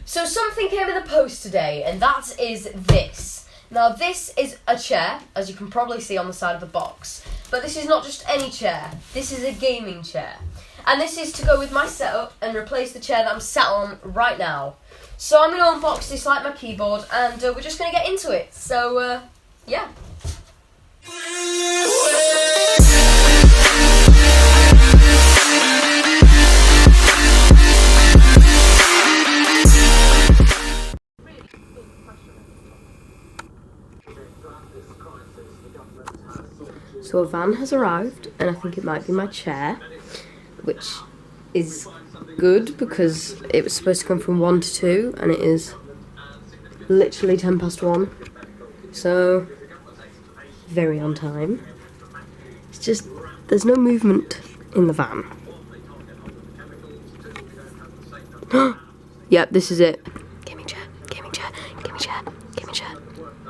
So something came in the post today, and that is this. Now this is a chair, as you can probably see on the side of the box. But this is not just any chair, this is a gaming chair. And this is to go with my setup and replace the chair that I'm sat on right now. So I'm going to unbox this like my keyboard, and we're just going to get into it. So, yeah. So a van has arrived, and I think it might be my chair, which is good because it was supposed to come from 1 to 2, and it is literally 1:10. So very on time. It's just there's no movement in the van. Yep, this is it. Gaming chair, gaming chair, gaming chair, gaming chair,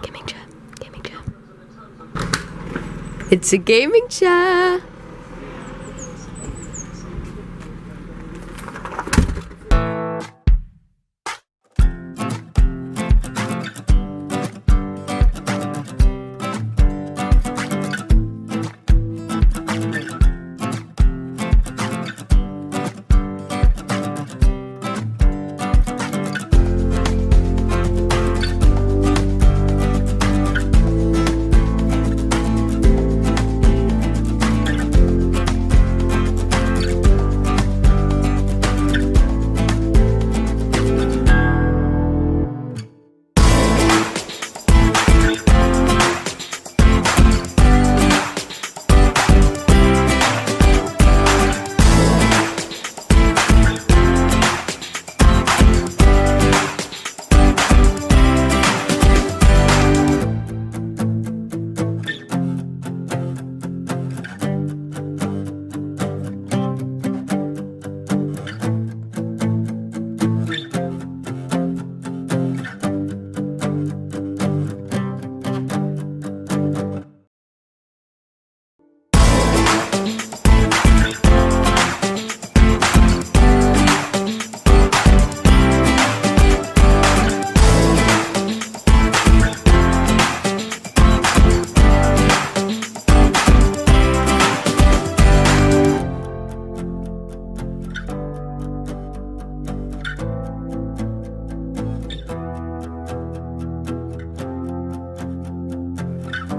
gaming chair, gaming chair. It's a gaming chair.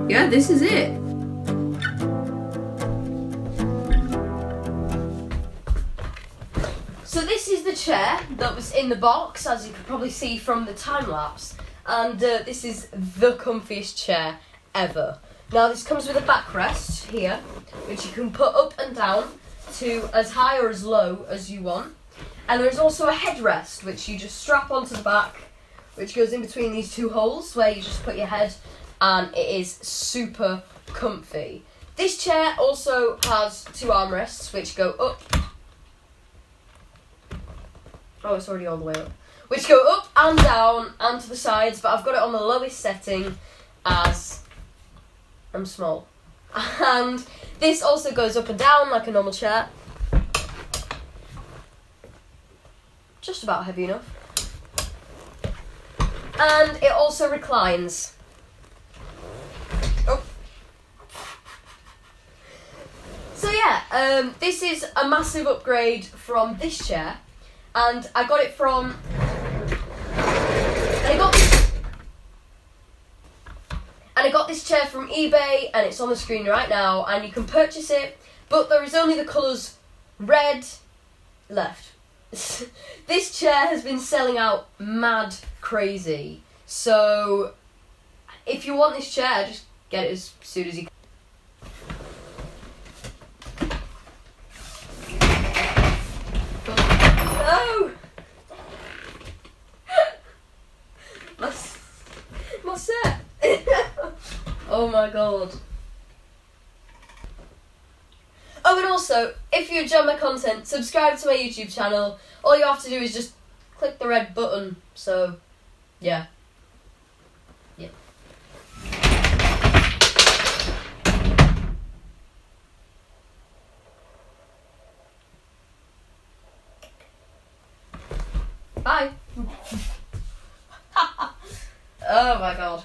Yeah, this is it. So this is the chair that was in the box, as you can probably see from the time lapse, and this is the comfiest chair ever. Now this comes with a backrest here, which you can put up and down to as high or as low as you want, and there's also a headrest which you just strap onto the back, which goes in between these two holes where you just put your head, and it is super comfy. This chair also has 2 armrests which go up. Oh, it's already all the way up. Which go up and down and to the sides, but I've got it on the lowest setting as I'm small. And this also goes up and down like a normal chair. Just about heavy enough. And it also reclines. Oh. So yeah, this is a massive upgrade from this chair, and I got it from. I got this chair from eBay, and it's on the screen right now, and you can purchase it, but there is only the colours red left. This chair has been selling out mad crazy, so if you want this chair, just get it as soon as you can. No! My set! Oh my god. Oh, and also, if you enjoy my content, subscribe to my YouTube channel. All you have to do is just click the red button, so, yeah. Yeah. Bye. Oh my god.